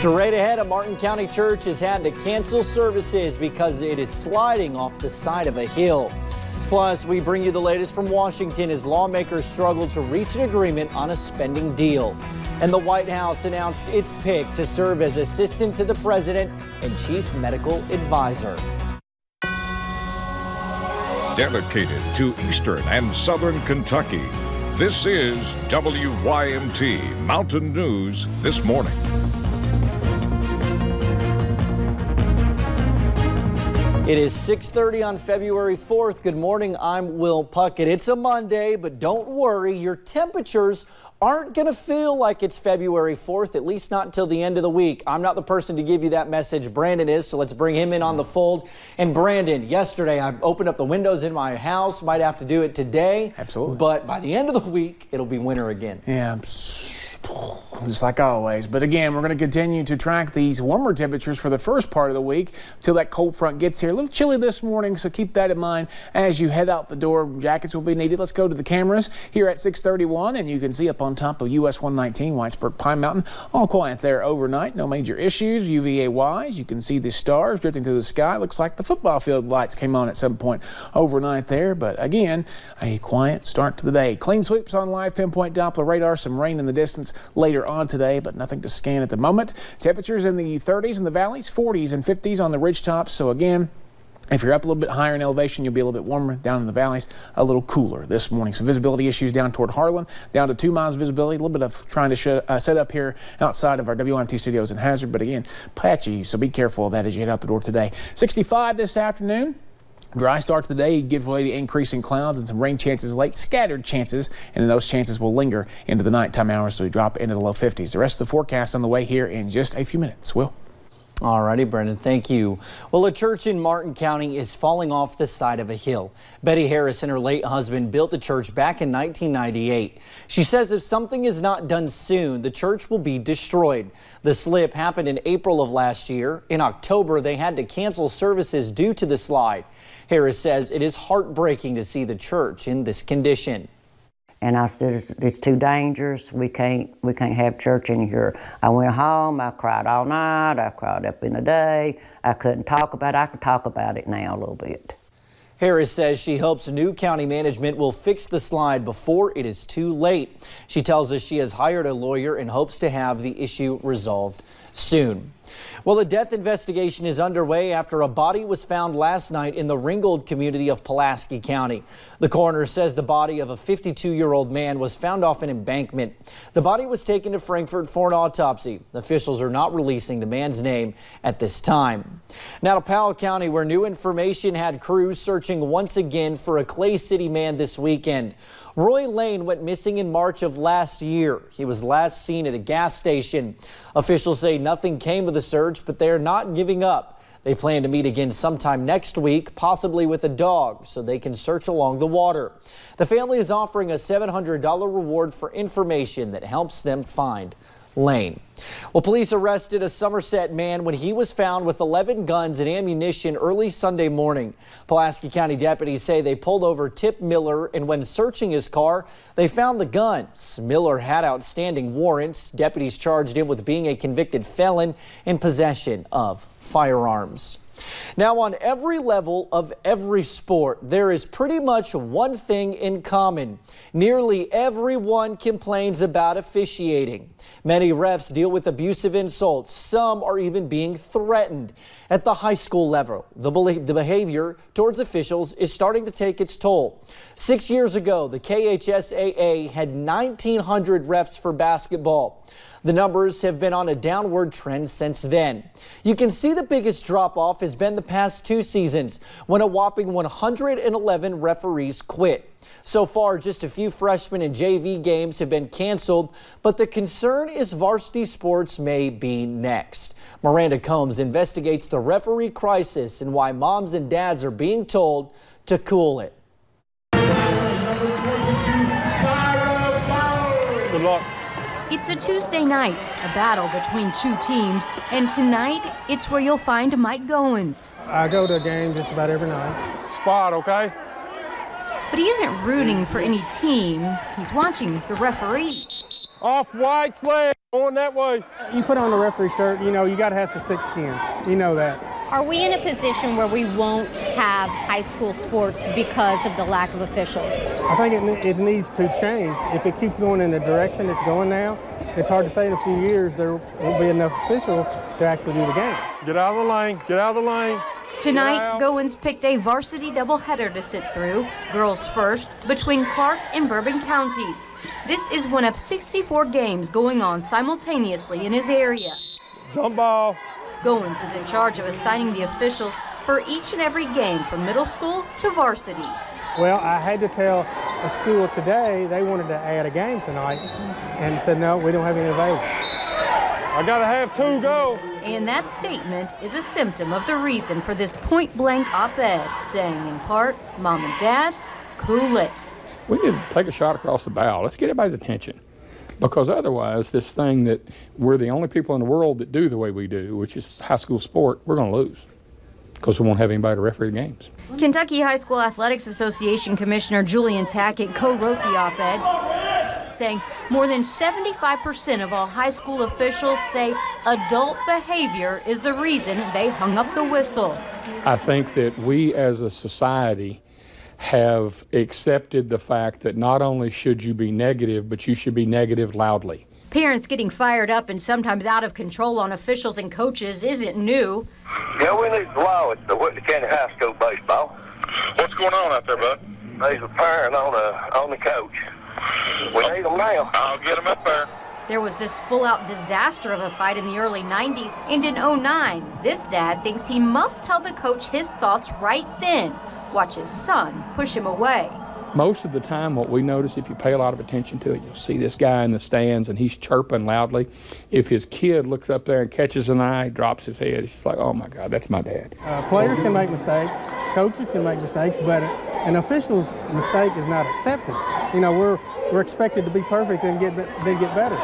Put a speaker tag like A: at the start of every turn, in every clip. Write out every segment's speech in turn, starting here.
A: Straight ahead, a Martin County church has had to cancel services because it is sliding off the side of a hill. Plus, we bring you the latest from Washington as lawmakers struggle to reach an agreement on a spending deal. And the White House announced its pick to serve as assistant to the president and chief medical advisor.
B: Dedicated to Eastern and Southern Kentucky, this is WYMT Mountain News This Morning.
A: It is 6:30 on February 4th. Good morning, I'm Will Puckett. It's a Monday, but don't worry, your temperatures aren't going to feel like it's February 4th, at least not until the end of the week. I'm not the person to give you that message. Brandon is, so let's bring him in on the fold. And Brandon, yesterday I opened up the windows in my house. Might have to do it today.
C: Absolutely.
A: But by the end of the week, it'll be winter again.
C: Yeah, just like always. But again, we're going to continue to track these warmer temperatures for the first part of the week till that cold front gets here. A little chilly this morning, so keep that in mind as you head out the door. Jackets will be needed. Let's go to the cameras here at 631, and you can see up on top of US 119, Whitesburg Pine Mountain. All quiet there overnight. No major issues UVA-wise. You can see the stars drifting through the sky. Looks like the football field lights came on at some point overnight there. But again, a quiet start to the day. Clean sweeps on live pinpoint Doppler radar. Some rain in the distance later on today, but nothing to scan at the moment. Temperatures in the 30s in the valleys, 40s and 50s on the ridge tops. So again, if you're up a little bit higher in elevation, you'll be a little bit warmer. Down in the valleys, a little cooler this morning. Some visibility issues down toward Harlan, down to 2 miles visibility. A little bit of trying to set up here outside of our WYMT studios in Hazard, but again, patchy, so be careful of that as you head out the door today. 65 this afternoon. Dry start to the day, gives way to increasing clouds and some rain chances late, scattered chances, and then those chances will linger into the nighttime hours, so we drop into the low 50s. The rest of the forecast on the way here in just a few minutes. Will?
A: All righty, Brendan, thank you. Well, a church in Martin County is falling off the side of a hill. Betty Harris and her late husband built the church back in 1998. She says if something is not done soon, the church will be destroyed. The slip happened in April of last year. In October, they had to cancel services due to the slide. Harris says it is heartbreaking to see the church in this condition.
D: And I said, it's too dangerous. We can't have church in here. I went home, I cried all night, I cried up in the day. I couldn't talk about it. I can talk about it now a little bit.
A: Harris says she hopes new county management will fix the slide before it is too late. She tells us she has hired a lawyer and hopes to have the issue resolved soon. Well, a death investigation is underway after a body was found last night in the Ringgold community of Pulaski County. The coroner says the body of a 52-year-old man was found off an embankment. The body was taken to Frankfort for an autopsy. Officials are not releasing the man's name at this time. Now to Powell County, where new information had crews searching once again for a Clay City man this weekend. Roy Lane went missing in March of last year. He was last seen at a gas station. Officials say nothing came of the search, but they are not giving up. They plan to meet again sometime next week, possibly with a dog, so they can search along the water. The family is offering a $700 reward for information that helps them find Lane. Well, police arrested a Somerset man when he was found with 11 guns and ammunition early Sunday morning. Pulaski County deputies say they pulled over Tip Miller, and when searching his car, they found the guns. Miller had outstanding warrants. Deputies charged him with being a convicted felon in possession of firearms. Now, on every level of every sport, there is pretty much one thing in common. Nearly everyone complains about officiating. Many refs deal with abusive insults. Some are even being threatened. At the high school level, the behavior towards officials is starting to take its toll. 6 years ago, the KHSAA had 1,900 refs for basketball. The numbers have been on a downward trend since then. You can see the biggest drop-off has been the past 2 seasons, when a whopping 111 referees quit. So far, just a few freshman and JV games have been canceled, but the concern is varsity sports may be next. Miranda Combs investigates the referee crisis and why moms and dads are being told to cool it.
E: Good luck.
F: It's a Tuesday night, a battle between two teams, and tonight, it's where you'll find Mike Goins.
E: I go to a game just about every night. Spot, okay?
F: But he isn't rooting for any team. He's watching the referees.
E: Off White's leg, Going that way.
G: You put on the referee shirt, you know, you got to have some thick skin. You know that.
H: Are we in a position where we won't have high school sports because of the lack of officials?
G: I think it needs to change. If it keeps going in the direction it's going now, it's hard to say in a few years there won't be enough officials to actually do the game.
E: Get out of the lane. Get out of the lane.
F: Tonight, Goins picked a varsity doubleheader to sit through, girls first, between Clark and Bourbon counties. This is one of 64 games going on simultaneously in his area.
E: Jump ball.
F: Goins is in charge of assigning the officials for each and every game from middle school to varsity.
G: Well, I had to tell a school today they wanted to add a game tonight and said, no, we don't have any available.
E: I got to have 2 go.
F: And that statement is a symptom of the reason for this point-blank op-ed, saying in part, Mom and Dad, cool it.
I: We need to take a shot across the bow. Let's get everybody's attention. Because otherwise, this thing that we're the only people in the world that do the way we do, which is high school sport, we're going to lose. Because we won't have anybody to referee the games.
F: Kentucky High School Athletics Association Commissioner Julian Tackett co-wrote the op-ed, saying more than 75% of all high school officials say adult behavior is the reason they hung up the whistle.
I: I think that we as a society have accepted the fact that not only should you be negative, but you should be negative loudly.
F: Parents getting fired up and sometimes out of control on officials and coaches isn't new.
J: Yeah, we need to allow it to Whitley County High School baseball.
K: What's going on out there, bud?
J: There's a firing on the coach. We need them now.
K: I'll get them up there.
F: There was this full-out disaster of a fight in the early 90s, and in 09, this dad thinks he must tell the coach his thoughts right then. Watch his son push him away.
I: Most of the time, what we notice, if you pay a lot of attention to it, you'll see this guy in the stands and he's chirping loudly. If his kid looks up there and catches an eye, drops his head, it's just like, oh my God, that's my dad.
G: Players can make mistakes, coaches can make mistakes, but an official's mistake is not accepted. You know, we're expected to be perfect and get better.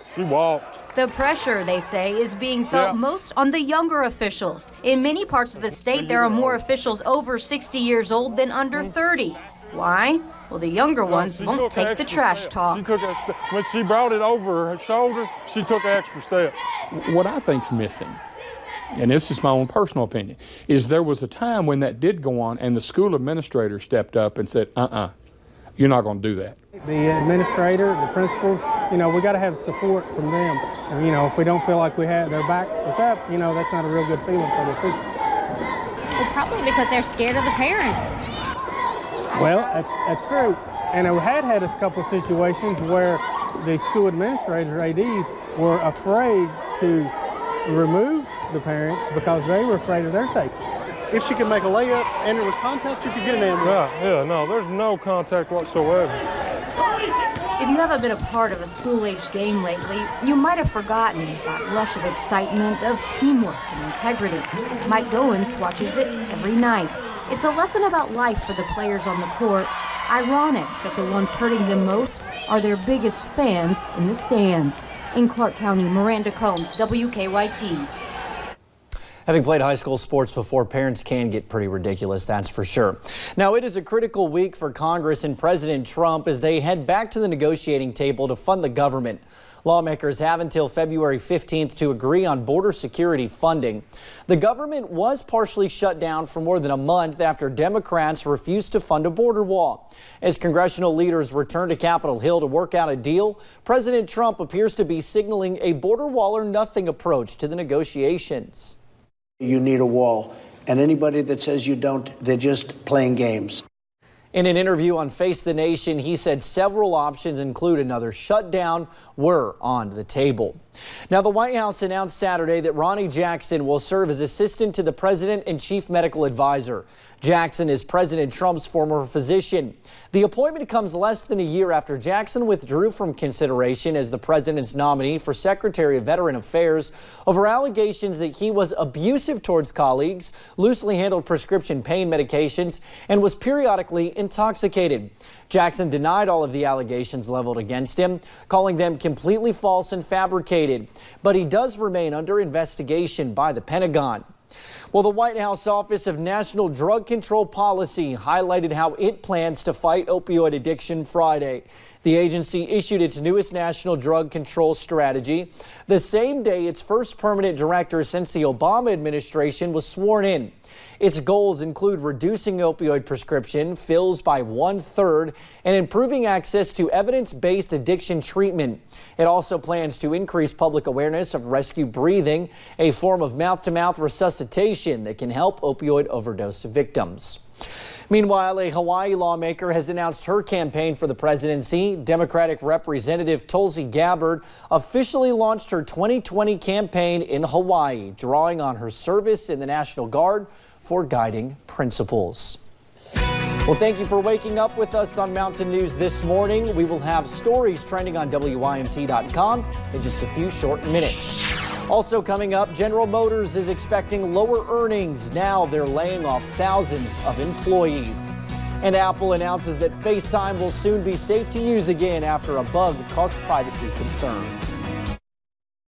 E: She walked.
F: The pressure, they say, is being felt most on the younger officials. In many parts of the state, there are more officials over 60 years old than under 30. Why? Well, the younger ones won't take the trash talk.
E: When she brought it over her shoulder, she took an extra step.
I: What I think's missing, and this is my own personal opinion, is there was a time when that did go on and the school administrator stepped up and said, you're not going to do that.
G: The administrator, the principals, you know, we got to have support from them. And, you know, if we don't feel like we have their back is up, you know, that's not a real good feeling for the officials.
H: Well, probably because they're scared of the parents.
G: Well, that's true. And we had a couple of situations where the school administrators, ADs, were afraid to remove the parents because they were afraid of their safety.
L: If she could make a layup and there was contact, you could get an ambulance.
E: Yeah, no, there's no contact whatsoever.
F: If you haven't been a part of a school-age game lately, you might have forgotten that rush of excitement, of teamwork and integrity. Mike Goins watches it every night. It's a lesson about life for the players on the court. Ironic that the ones hurting them most are their biggest fans in the stands. In Clark County, Miranda Combs, WKYT.
A: Having played high school sports before, parents can get pretty ridiculous, that's for sure. Now, it is a critical week for Congress and President Trump as they head back to the negotiating table to fund the government. Lawmakers have until February 15th to agree on border security funding. The government was partially shut down for more than a month after Democrats refused to fund a border wall. As congressional leaders return to Capitol Hill to work out a deal, President Trump appears to be signaling a border wall or nothing approach to the negotiations.
M: You need a wall, and anybody that says you don't, they're just playing games.
A: In an interview on Face the Nation, he said several options, include another shutdown, were on the table. Now, the White House announced Saturday that Ronny Jackson will serve as assistant to the president and chief medical advisor. Jackson is President Trump's former physician. The appointment comes less than a year after Jackson withdrew from consideration as the president's nominee for Secretary of Veteran Affairs over allegations that he was abusive towards colleagues, loosely handled prescription pain medications, and was periodically intoxicated. Jackson denied all of the allegations leveled against him, calling them completely false and fabricated. But he does remain under investigation by the Pentagon. Well, the White House Office of National Drug Control Policy highlighted how it plans to fight opioid addiction Friday. The agency issued its newest national drug control strategy the same day its first permanent director since the Obama administration was sworn in. Its goals include reducing opioid prescription fills by 1/3 and improving access to evidence-based addiction treatment. It also plans to increase public awareness of rescue breathing, a form of mouth-to-mouth resuscitation that can help opioid overdose victims. Meanwhile, a Hawaii lawmaker has announced her campaign for the presidency. Democratic Representative Tulsi Gabbard officially launched her 2020 campaign in Hawaii, drawing on her service in the National Guard for guiding principles. Well, thank you for waking up with us on Mountain News this morning. We will have stories trending on WYMT.com in just a few short minutes. Also coming up, General Motors is expecting lower earnings. Now they're laying off thousands of employees. And Apple announces that FaceTime will soon be safe to use again after a bug caused privacy concerns.